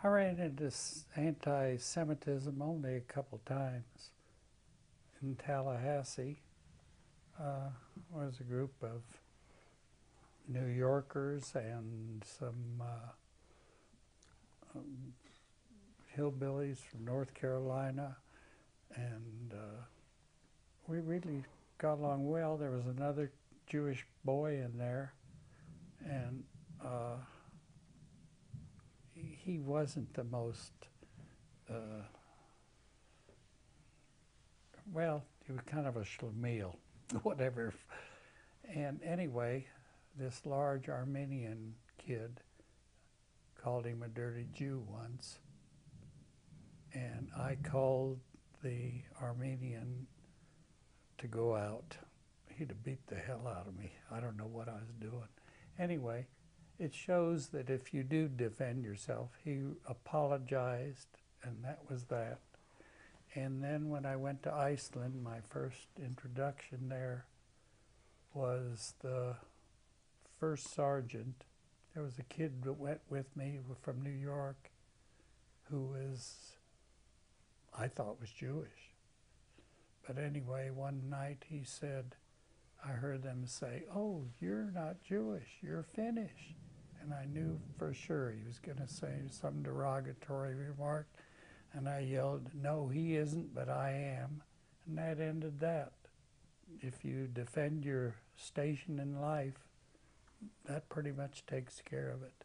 I ran into anti-Semitism only a couple times. In Tallahassee, was a group of New Yorkers and some um, hillbillies from North Carolina, and we really got along well. There was another Jewish boy in there, and he wasn't the most, well, he was kind of a schlemiel, whatever. And anyway, this large Armenian kid called him a dirty Jew once, and I called the Armenian to go out. He'd have beat the hell out of me. I don't know what I was doing. Anyway, it shows that if you do defend yourself, he apologized, and that was that. And then when I went to Iceland, my first introduction there was the first sergeant. There was a kid that went with me from New York who was, I thought was Jewish. But anyway, one night he said, I heard them say, "Oh, you're not Jewish, you're Finnish." And I knew for sure he was going to say some derogatory remark. And I yelled, "No, he isn't, but I am." And that ended that. If you defend your station in life, that pretty much takes care of it.